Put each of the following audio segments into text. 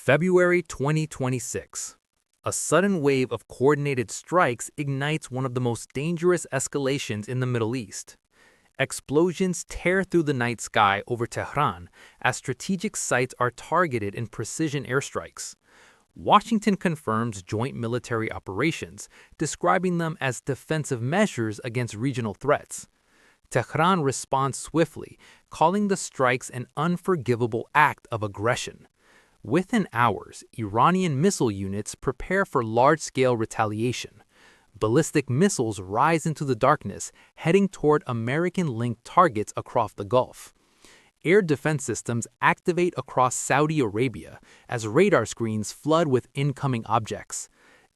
February 2026. A sudden wave of coordinated strikes ignites one of the most dangerous escalations in the Middle East. Explosions tear through the night sky over Tehran as strategic sites are targeted in precision airstrikes. Washington confirms joint military operations, describing them as defensive measures against regional threats. Tehran responds swiftly, calling the strikes an unforgivable act of aggression. Within hours, Iranian missile units prepare for large-scale retaliation. Ballistic missiles rise into the darkness, heading toward American-linked targets across the Gulf. Air defense systems activate across Saudi Arabia as radar screens flood with incoming objects.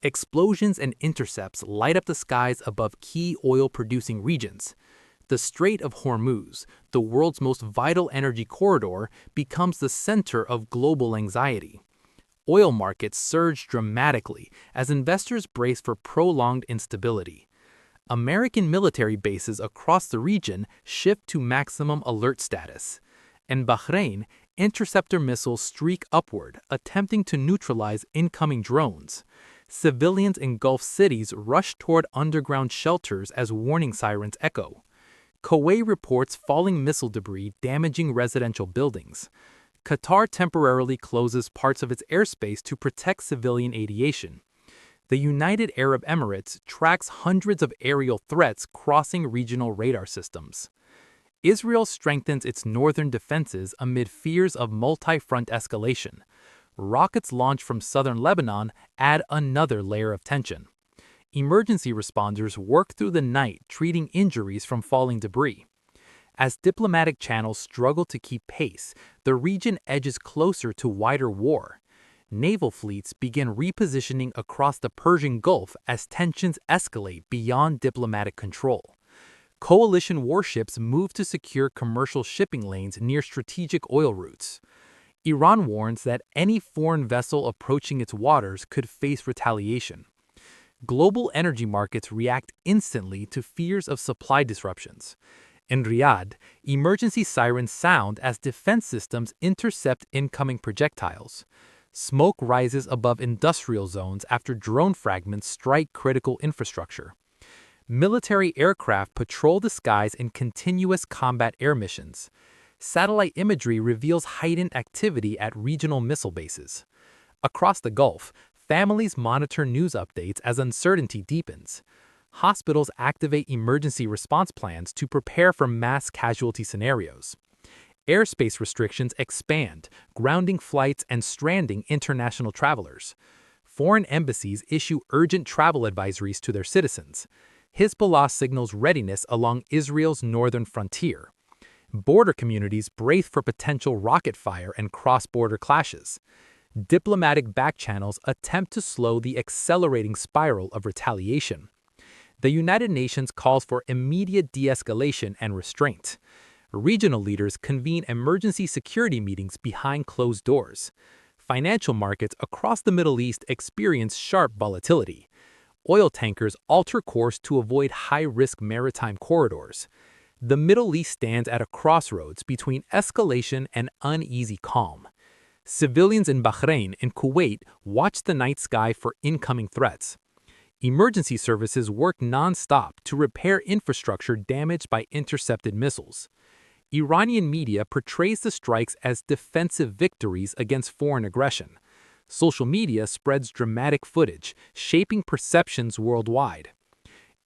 Explosions and intercepts light up the skies above key oil-producing regions. The Strait of Hormuz, the world's most vital energy corridor, becomes the center of global anxiety. Oil markets surge dramatically as investors brace for prolonged instability. American military bases across the region shift to maximum alert status. In Bahrain, interceptor missiles streak upward, attempting to neutralize incoming drones. Civilians in Gulf cities rush toward underground shelters as warning sirens echo. Kuwait reports falling missile debris damaging residential buildings. Qatar temporarily closes parts of its airspace to protect civilian aviation. The United Arab Emirates tracks hundreds of aerial threats crossing regional radar systems. Israel strengthens its northern defenses amid fears of multi-front escalation. Rockets launched from southern Lebanon add another layer of tension. Emergency responders work through the night treating injuries from falling debris. As diplomatic channels struggle to keep pace, the region edges closer to wider war. Naval fleets begin repositioning across the Persian Gulf as tensions escalate beyond diplomatic control. Coalition warships move to secure commercial shipping lanes near strategic oil routes. Iran warns that any foreign vessel approaching its waters could face retaliation. Global energy markets react instantly to fears of supply disruptions. In Riyadh, emergency sirens sound as defense systems intercept incoming projectiles. Smoke rises above industrial zones after drone fragments strike critical infrastructure. Military aircraft patrol the skies in continuous combat air missions. Satellite imagery reveals heightened activity at regional missile bases. Across the Gulf, families monitor news updates as uncertainty deepens. Hospitals activate emergency response plans to prepare for mass casualty scenarios. Airspace restrictions expand, grounding flights and stranding international travelers. Foreign embassies issue urgent travel advisories to their citizens. Hezbollah signals readiness along Israel's northern frontier. Border communities brace for potential rocket fire and cross-border clashes. Diplomatic backchannels attempt to slow the accelerating spiral of retaliation. The United Nations calls for immediate de-escalation and restraint. Regional leaders convene emergency security meetings behind closed doors. Financial markets across the Middle East experience sharp volatility. Oil tankers alter course to avoid high-risk maritime corridors. The Middle East stands at a crossroads between escalation and uneasy calm. Civilians in Bahrain and Kuwait watch the night sky for incoming threats. Emergency services work non-stop to repair infrastructure damaged by intercepted missiles. Iranian media portrays the strikes as defensive victories against foreign aggression. Social media spreads dramatic footage, shaping perceptions worldwide.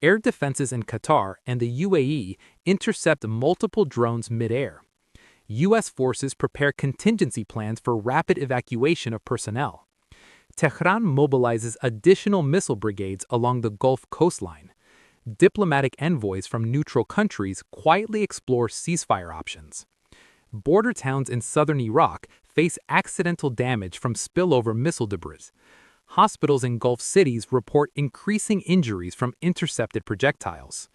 Air defenses in Qatar and the UAE intercept multiple drones mid-air. U.S. forces prepare contingency plans for rapid evacuation of personnel. Tehran mobilizes additional missile brigades along the Gulf coastline. Diplomatic envoys from neutral countries quietly explore ceasefire options. Border towns in southern Iraq face accidental damage from spillover missile debris. Hospitals in Gulf cities report increasing injuries from intercepted projectiles.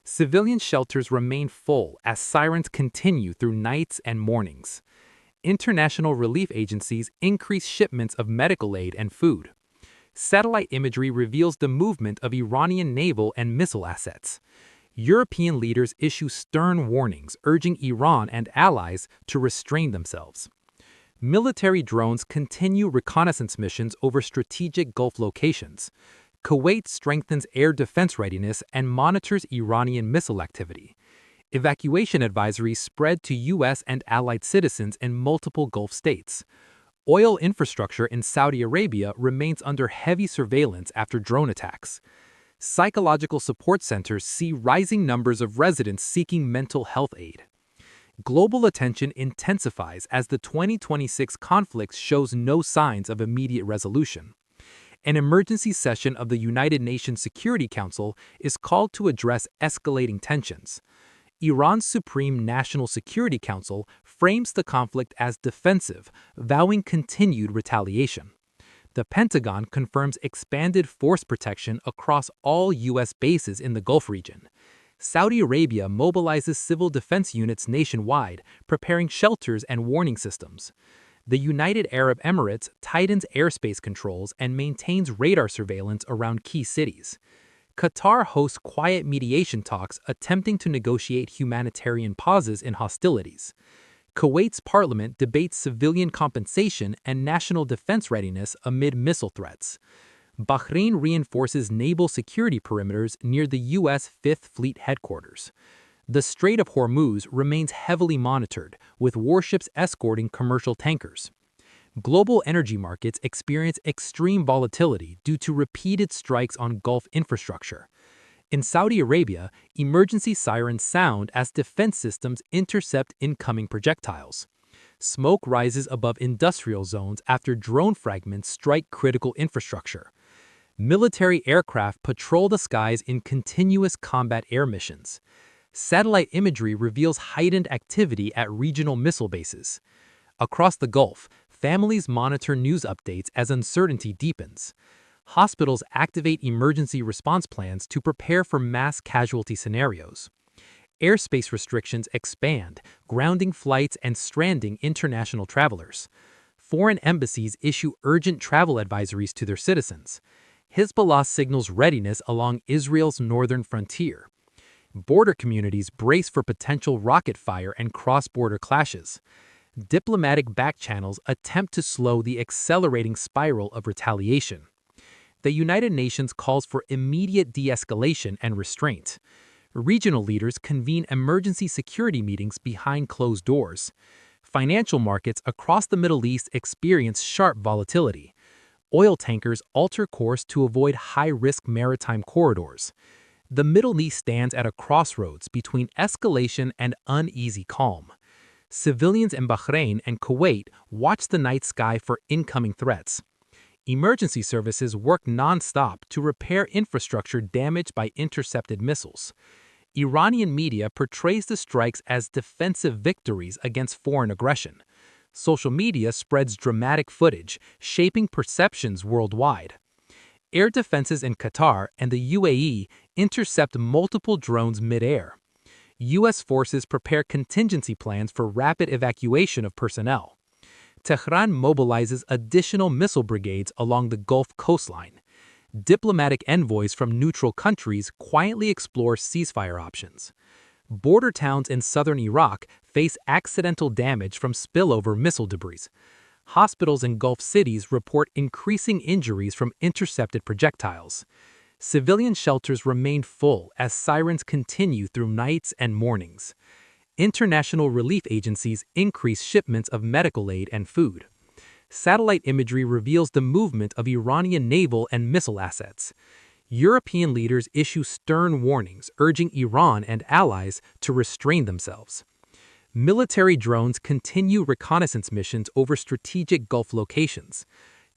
Civilian shelters remain full as sirens continue through nights and mornings. International relief agencies increase shipments of medical aid and food. Satellite imagery reveals the movement of Iranian naval and missile assets. European leaders issue stern warnings urging Iran and allies to restrain themselves. Military drones continue reconnaissance missions over strategic Gulf locations. Kuwait strengthens air defense readiness and monitors Iranian missile activity. Evacuation advisories spread to U.S. and allied citizens in multiple Gulf states. Oil infrastructure in Saudi Arabia remains under heavy surveillance after drone attacks. Psychological support centers see rising numbers of residents seeking mental health aid. Global attention intensifies as the 2026 conflict shows no signs of immediate resolution. An emergency session of the United Nations Security Council is called to address escalating tensions. Iran's Supreme National Security Council frames the conflict as defensive, vowing continued retaliation. The Pentagon confirms expanded force protection across all U.S. bases in the Gulf region. Saudi Arabia mobilizes civil defense units nationwide, preparing shelters and warning systems. The United Arab Emirates tightens airspace controls and maintains radar surveillance around key cities. Qatar hosts quiet mediation talks attempting to negotiate humanitarian pauses in hostilities. Kuwait's parliament debates civilian compensation and national defense readiness amid missile threats. Bahrain reinforces naval security perimeters near the U.S. Fifth Fleet headquarters. The Strait of Hormuz remains heavily monitored, with warships escorting commercial tankers. Global energy markets experience extreme volatility due to repeated strikes on Gulf infrastructure. In Saudi Arabia, emergency sirens sound as defense systems intercept incoming projectiles. Smoke rises above industrial zones after drone fragments strike critical infrastructure. Military aircraft patrol the skies in continuous combat air missions. Satellite imagery reveals heightened activity at regional missile bases. Across the Gulf, families monitor news updates as uncertainty deepens. Hospitals activate emergency response plans to prepare for mass casualty scenarios. Airspace restrictions expand, grounding flights and stranding international travelers. Foreign embassies issue urgent travel advisories to their citizens. Hezbollah signals readiness along Israel's northern frontier. Border communities brace for potential rocket fire and cross-border clashes. Diplomatic backchannels attempt to slow the accelerating spiral of retaliation. The United Nations calls for immediate de-escalation and restraint. Regional leaders convene emergency security meetings behind closed doors. Financial markets across the Middle East experience sharp volatility. Oil tankers alter course to avoid high-risk maritime corridors. The Middle East stands at a crossroads between escalation and uneasy calm. Civilians in Bahrain and Kuwait watch the night sky for incoming threats. Emergency services work non-stop to repair infrastructure damaged by intercepted missiles. Iranian media portrays the strikes as defensive victories against foreign aggression. Social media spreads dramatic footage, shaping perceptions worldwide. Air defenses in Qatar and the UAE intercept multiple drones mid-air. U.S. forces prepare contingency plans for rapid evacuation of personnel. Tehran mobilizes additional missile brigades along the Gulf coastline. Diplomatic envoys from neutral countries quietly explore ceasefire options. Border towns in southern Iraq face accidental damage from spillover missile debris. Hospitals in Gulf cities report increasing injuries from intercepted projectiles. Civilian shelters remain full as sirens continue through nights and mornings. International relief agencies increase shipments of medical aid and food. Satellite imagery reveals the movement of Iranian naval and missile assets. European leaders issue stern warnings urging Iran and allies to restrain themselves. Military drones continue reconnaissance missions over strategic Gulf locations.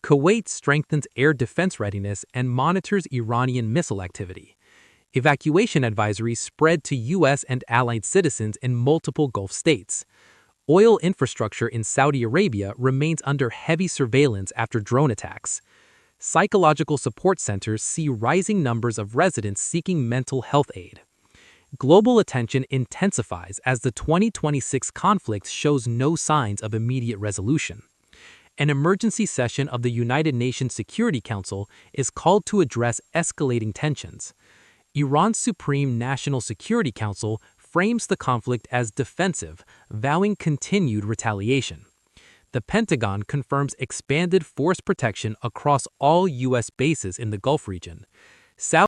Kuwait strengthens air defense readiness and monitors Iranian missile activity. Evacuation advisories spread to U.S. and allied citizens in multiple Gulf states. Oil infrastructure in Saudi Arabia remains under heavy surveillance after drone attacks. Psychological support centers see rising numbers of residents seeking mental health aid. Global attention intensifies as the 2026 conflict shows no signs of immediate resolution. An emergency session of the United Nations Security Council is called to address escalating tensions. Iran's Supreme National Security Council frames the conflict as defensive, vowing continued retaliation. The Pentagon confirms expanded force protection across all U.S. bases in the Gulf region. South